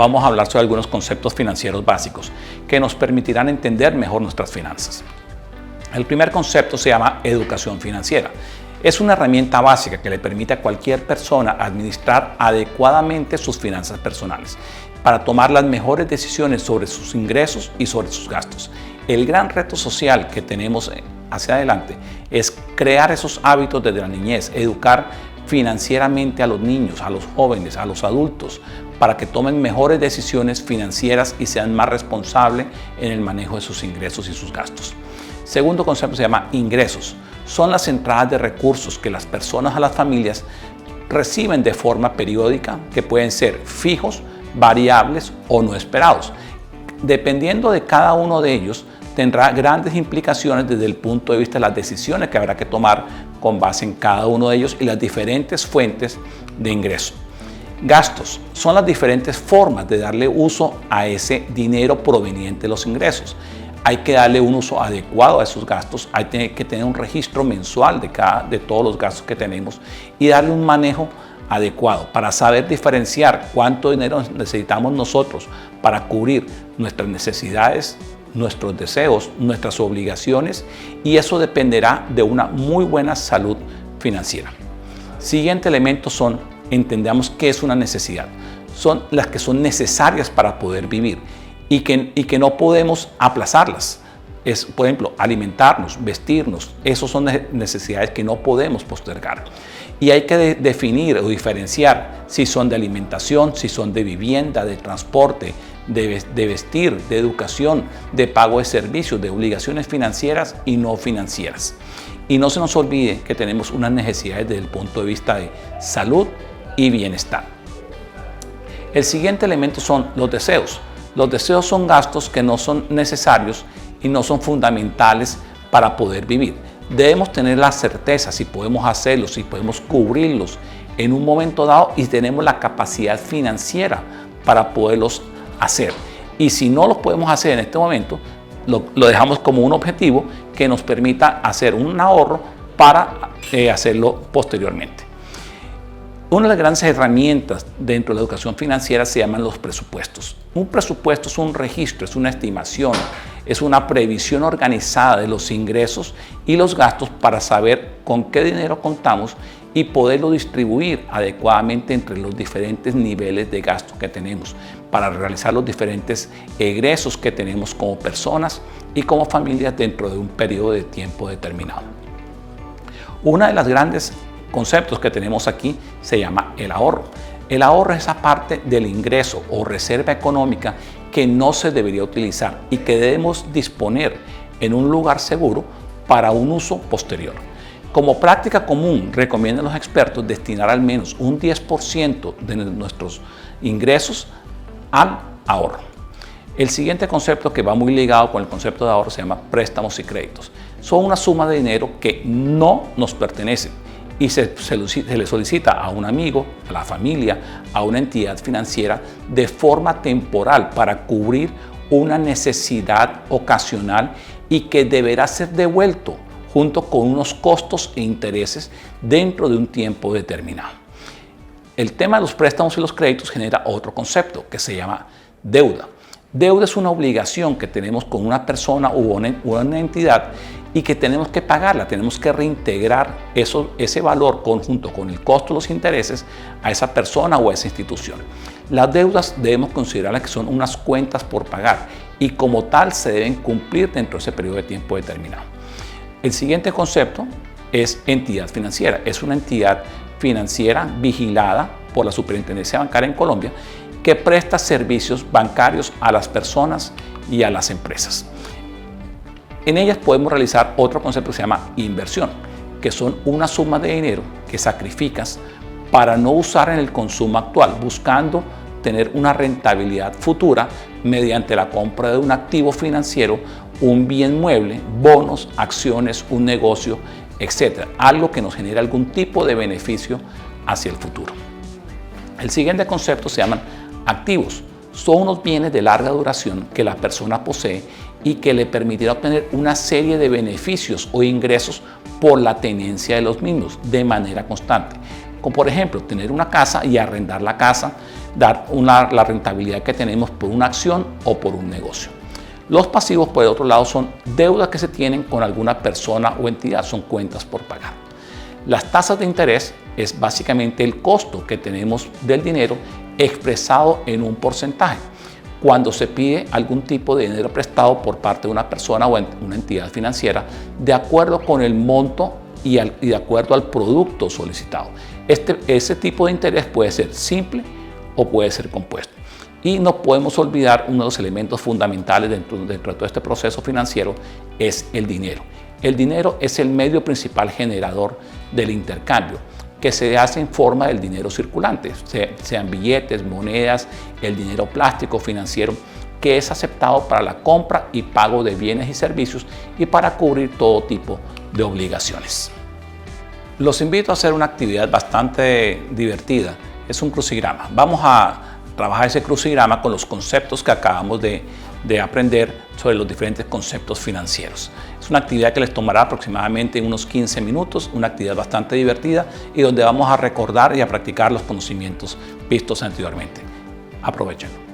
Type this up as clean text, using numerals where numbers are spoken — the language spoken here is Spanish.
vamos a hablar sobre algunos conceptos financieros básicos que nos permitirán entender mejor nuestras finanzas. El primer concepto se llama educación financiera. Es una herramienta básica que le permite a cualquier persona administrar adecuadamente sus finanzas personales para tomar las mejores decisiones sobre sus ingresos y sobre sus gastos. El gran reto social que tenemos hacia adelante es crear esos hábitos desde la niñez, educar financieramente a los niños, a los jóvenes, a los adultos, para que tomen mejores decisiones financieras y sean más responsables en el manejo de sus ingresos y sus gastos. Segundo concepto se llama ingresos. Son las entradas de recursos que las personas, a las familias, reciben de forma periódica, que pueden ser fijos, variables o no esperados. Dependiendo de cada uno de ellos, tendrá grandes implicaciones desde el punto de vista de las decisiones que habrá que tomar con base en cada uno de ellos y las diferentes fuentes de ingreso. Gastos son las diferentes formas de darle uso a ese dinero proveniente de los ingresos. Hay que darle un uso adecuado a esos gastos, hay que tener un registro mensual de todos los gastos que tenemos y darle un manejo adecuado para saber diferenciar cuánto dinero necesitamos nosotros para cubrir nuestras necesidades, nuestros deseos, nuestras obligaciones, y eso dependerá de una muy buena salud financiera. Siguiente elemento son, entendamos qué es una necesidad. Son las que son necesarias para poder vivir y que no podemos aplazarlas. Es, por ejemplo, alimentarnos, vestirnos. Esas son necesidades que no podemos postergar. Y hay que definir o diferenciar si son de alimentación, si son de vivienda, de transporte, de vestir, de educación, de pago de servicios, de obligaciones financieras y no financieras. Y no se nos olvide que tenemos unas necesidades desde el punto de vista de salud y bienestar. El siguiente elemento son los deseos. Los deseos son gastos que no son necesarios y no son fundamentales para poder vivir. Debemos tener la certeza si podemos hacerlos, si podemos cubrirlos en un momento dado y tenemos la capacidad financiera para poderlos hacer. Y si no los podemos hacer en este momento, lo dejamos como un objetivo que nos permita hacer un ahorro para hacerlo posteriormente. Una de las grandes herramientas dentro de la educación financiera se llaman los presupuestos. Un presupuesto es un registro, es una estimación, es una previsión organizada de los ingresos y los gastos para saber con qué dinero contamos y poderlo distribuir adecuadamente entre los diferentes niveles de gasto que tenemos para realizar los diferentes egresos que tenemos como personas y como familias dentro de un periodo de tiempo determinado. Una de las grandes conceptos que tenemos aquí se llama el ahorro. El ahorro es esa parte del ingreso o reserva económica que no se debería utilizar y que debemos disponer en un lugar seguro para un uso posterior. Como práctica común, recomiendan los expertos destinar al menos un 10% de nuestros ingresos al ahorro. El siguiente concepto, que va muy ligado con el concepto de ahorro, se llama préstamos y créditos. Son una suma de dinero que no nos pertenece y se le solicita a un amigo, a la familia, a una entidad financiera de forma temporal para cubrir una necesidad ocasional y que deberá ser devuelto junto con unos costos e intereses dentro de un tiempo determinado. El tema de los préstamos y los créditos genera otro concepto que se llama deuda. Deuda es una obligación que tenemos con una persona u una entidad y que tenemos que pagarla, tenemos que reintegrar ese valor junto con el costo de los intereses a esa persona o a esa institución. Las deudas debemos considerarlas que son unas cuentas por pagar y como tal se deben cumplir dentro de ese periodo de tiempo determinado. El siguiente concepto es entidad financiera. Es una entidad financiera vigilada por la Superintendencia Bancaria en Colombia que presta servicios bancarios a las personas y a las empresas. En ellas podemos realizar otro concepto que se llama inversión, que son una suma de dinero que sacrificas para no usar en el consumo actual, buscando tener una rentabilidad futura mediante la compra de un activo financiero, un bien mueble, bonos, acciones, un negocio, etc. Algo que nos genere algún tipo de beneficio hacia el futuro. El siguiente concepto se llaman activos. Son unos bienes de larga duración que la persona posee y que le permitirá obtener una serie de beneficios o ingresos por la tenencia de los mismos de manera constante. como por ejemplo tener una casa y arrendar la casa, dar la rentabilidad que tenemos por una acción o por un negocio. Los pasivos, por el otro lado, son deudas que se tienen con alguna persona o entidad, son cuentas por pagar. Las tasas de interés es básicamente el costo que tenemos del dinero expresado en un porcentaje. Cuando se pide algún tipo de dinero prestado por parte de una persona o una entidad financiera, de acuerdo con el monto y de acuerdo al producto solicitado. Ese tipo de interés puede ser simple o puede ser compuesto. Y no podemos olvidar uno de los elementos fundamentales dentro de todo este proceso financiero es el dinero. El dinero es el medio principal generador del intercambio, que se hace en forma del dinero circulante, sean billetes, monedas, el dinero plástico financiero, que es aceptado para la compra y pago de bienes y servicios y para cubrir todo tipo de obligaciones. Los invito a hacer una actividad bastante divertida, es un crucigrama. Vamos a trabajar ese crucigrama con los conceptos que acabamos de aprender sobre los diferentes conceptos financieros. Es una actividad que les tomará aproximadamente unos 15 minutos, una actividad bastante divertida y donde vamos a recordar y a practicar los conocimientos vistos anteriormente. Aprovechenlo.